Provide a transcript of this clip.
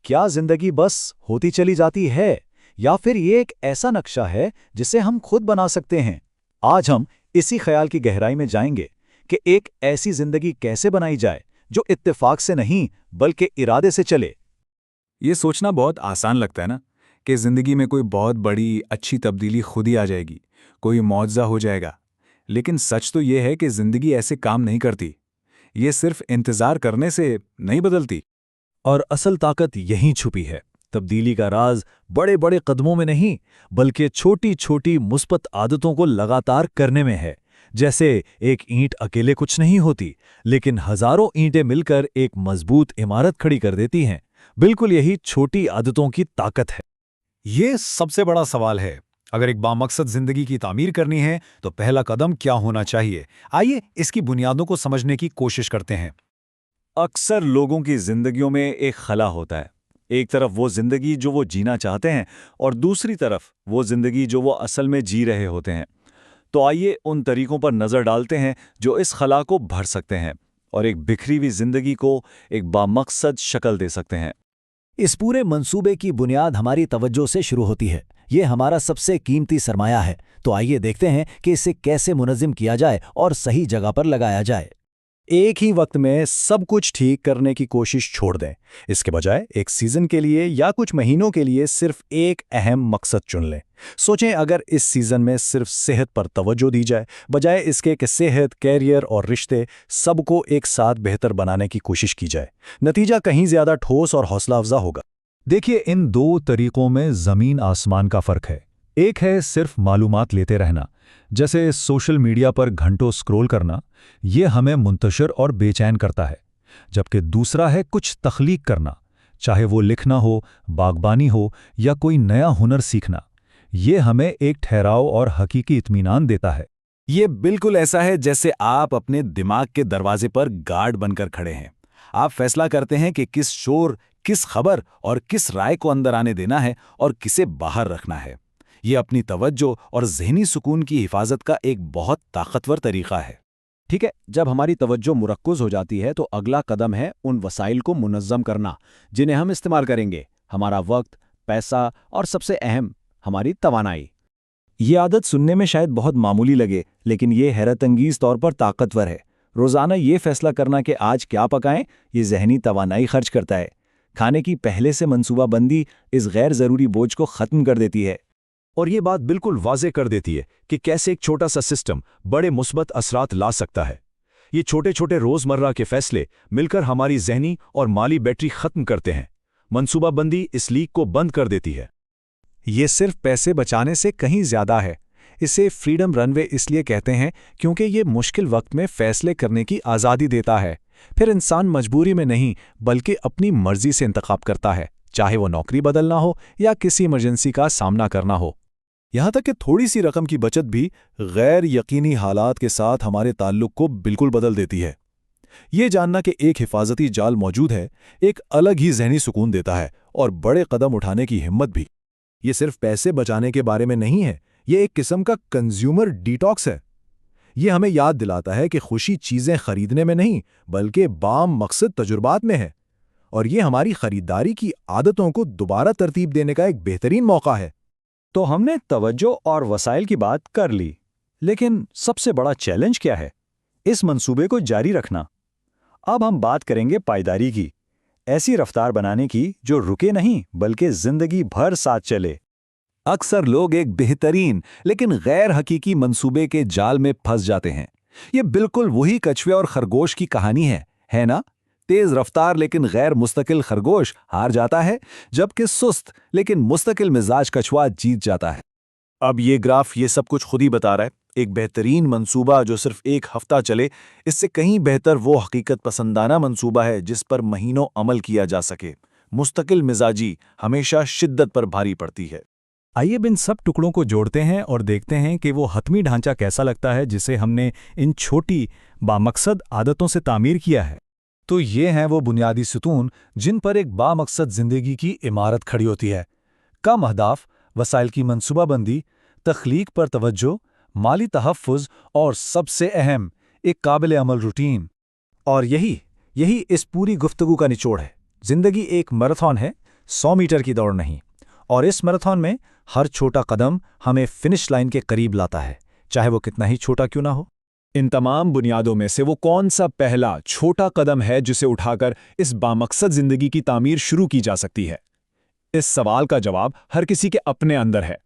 क्या जिंदगी बस होती चली जाती है या फिर ये एक ऐसा नक्शा है जिसे हम खुद बना सकते हैं? आज हम इसी ख्याल की गहराई में जाएंगे कि एक ऐसी जिंदगी कैसे बनाई जाए जो इत्तेफाक से नहीं बल्कि इरादे से चले। ये सोचना बहुत आसान लगता है ना कि ज़िंदगी में कोई बहुत बड़ी अच्छी तब्दीली खुद ही आ जाएगी, कोई मुआवजा हो जाएगा। लेकिन सच तो ये है कि ज़िंदगी ऐसे काम नहीं करती। ये सिर्फ इंतज़ार करने से नहीं बदलती। और असल ताकत यहीं छुपी है। तब्दीली का राज बड़े बड़े कदमों में नहीं बल्कि छोटी छोटी मुस्बत आदतों को लगातार करने में है। जैसे एक ईंट अकेले कुछ नहीं होती, लेकिन हजारों ईंटें मिलकर एक मजबूत इमारत खड़ी कर देती हैं। बिल्कुल यही छोटी आदतों की ताकत है। ये सबसे बड़ा सवाल है। अगर एक बामकसद जिंदगी की तामीर करनी है तो पहला कदम क्या होना चाहिए? आइए इसकी बुनियादों को समझने की कोशिश करते हैं। अक्सर लोगों की जिंदगियों में एक खला होता है। एक तरफ वो जिंदगी जो वो जीना चाहते हैं और दूसरी तरफ वो जिंदगी जो वो असल में जी रहे होते हैं। तो आइए उन तरीकों पर नज़र डालते हैं जो इस खला को भर सकते हैं और एक बिखरी हुई जिंदगी को एक बामकसद शक्ल दे सकते हैं। इस पूरे मंसूबे की बुनियाद हमारी तवज्जो से शुरू होती है। ये हमारा सबसे कीमती सरमाया है। तो आइए देखते हैं कि इसे कैसे मुनज़्ज़म किया जाए और सही जगह पर लगाया जाए। एक ही वक्त में सब कुछ ठीक करने की कोशिश छोड़ दें। इसके बजाय एक सीजन के लिए या कुछ महीनों के लिए सिर्फ एक अहम मकसद चुन लें। सोचें, अगर इस सीजन में सिर्फ सेहत पर तवज्जो दी जाए, बजाय इसके कि सेहत, कैरियर और रिश्ते सबको एक साथ बेहतर बनाने की कोशिश की जाए, नतीजा कहीं ज्यादा ठोस और हौसला अफजा होगा। देखिए, इन दो तरीकों में ज़मीन आसमान का फ़र्क है। एक है सिर्फ मालूमात लेते रहना, जैसे सोशल मीडिया पर घंटों स्क्रॉल करना, ये हमें मुंतशिर और बेचैन करता है। जबकि दूसरा है कुछ तख्लीक करना, चाहे वो लिखना हो, बागबानी हो या कोई नया हुनर सीखना। ये हमें एक ठहराव और हकीकी इत्मीनान देता है। ये बिल्कुल ऐसा है जैसे आप अपने दिमाग के दरवाजे पर गार्ड बनकर खड़े हैं। आप फैसला करते हैं कि किस शोर, किस खबर और किस राय को अंदर आने देना है और किसे बाहर रखना है। ये अपनी तवज्जो और ज़हनी सुकून की हिफाजत का एक बहुत ताकतवर तरीका है। ठीक है, जब हमारी तवज्जो मुरक्कुज़ हो जाती है तो अगला कदम है उन वसाइल को मुनज़्ज़म करना जिन्हें हम इस्तेमाल करेंगे। हमारा वक्त, पैसा और सबसे अहम हमारी तवानाई। ये आदत सुनने में शायद बहुत मामूली लगे, लेकिन ये हैरत अंगीज़ तौर पर ताकतवर है। रोज़ाना ये फैसला करना कि आज क्या पकाएं, ये ज़हनी तवानाई खर्च करता है। खाने की पहले से मंसूबाबंदी इस गैर ज़रूरी बोझ को ख़त्म कर देती है। और ये बात बिल्कुल वाज़े कर देती है कि कैसे एक छोटा सा सिस्टम बड़े मुस्बत असरात ला सकता है। ये छोटे छोटे रोज़मर्रा के फैसले मिलकर हमारी ज़हनी और माली बैटरी ख़त्म करते हैं। मंसूबाबंदी इस लीक को बंद कर देती है। ये सिर्फ पैसे बचाने से कहीं ज़्यादा है। इसे फ्रीडम रनवे इसलिए कहते हैं क्योंकि ये मुश्किल वक्त में फ़ैसले करने की आज़ादी देता है। फिर इंसान मजबूरी में नहीं बल्कि अपनी मर्ज़ी से इंतखाब करता है, चाहे वो नौकरी बदलना हो या किसी इमरजेंसी का सामना करना हो। यहाँ तक कि थोड़ी सी रकम की बचत भी गैर यकीनी हालात के साथ हमारे ताल्लुक को बिल्कुल बदल देती है। ये जानना कि एक हिफाजती जाल मौजूद है एक अलग ही ज़हनी सुकून देता है और बड़े कदम उठाने की हिम्मत भी। ये सिर्फ पैसे बचाने के बारे में नहीं है, ये एक किस्म का कंज्यूमर डिटॉक्स है। ये हमें याद दिलाता है कि खुशी चीज़ें खरीदने में नहीं बल्कि बाम मकसद तजुर्बात में है, और ये हमारी खरीदारी की आदतों को दोबारा तरतीब देने का एक बेहतरीन मौका है। तो हमने तवज्जो और वसाइल की बात कर ली, लेकिन सबसे बड़ा चैलेंज क्या है? इस मंसूबे को जारी रखना। अब हम बात करेंगे पायदारी की, ऐसी रफ्तार बनाने की जो रुके नहीं बल्कि जिंदगी भर साथ चले। अक्सर लोग एक बेहतरीन लेकिन गैर हकीकी मंसूबे के जाल में फंस जाते हैं। ये बिल्कुल वही कछुए और खरगोश की कहानी है ना? तेज रफ्तार लेकिन गैर मुस्तकिल खरगोश हार जाता है, जबकि सुस्त लेकिन मुस्तकिल मिजाज कछुआ जीत जाता है। अब ये ग्राफ ये सब कुछ खुद ही बता रहा है। एक बेहतरीन मंसूबा जो सिर्फ एक हफ्ता चले, इससे कहीं बेहतर वो हकीकत पसंदाना मंसूबा है जिस पर महीनों अमल किया जा सके। मुस्तकिल मिजाजी हमेशा शिद्दत पर भारी पड़ती है। आइए इन सब टुकड़ों को जोड़ते हैं और देखते हैं कि वो हतमी ढांचा कैसा लगता है जिसे हमने इन छोटी बामकसद आदतों से तामीर किया है। तो ये हैं वो बुनियादी सुतून जिन पर एक बामकसद जिंदगी की इमारत खड़ी होती है। कम अहदाफ, वसाइल की मंसूबाबंदी, तख्लीक पर तवज्जो, माली तहफ़्फ़ुज़ और सबसे अहम एक काबिल अमल रूटीन। और यही इस पूरी गुफ्तगू का निचोड़ है। जिंदगी एक मैराथन है, 100 मीटर की दौड़ नहीं। और इस मैराथन में हर छोटा कदम हमें फिनिश लाइन के करीब लाता है, चाहे वो कितना ही छोटा क्यों ना हो। इन तमाम बुनियादों में से वो कौन सा पहला छोटा कदम है जिसे उठाकर इस बामकसद जिंदगी की तामीर शुरू की जा सकती है? इस सवाल का जवाब हर किसी के अपने अंदर है।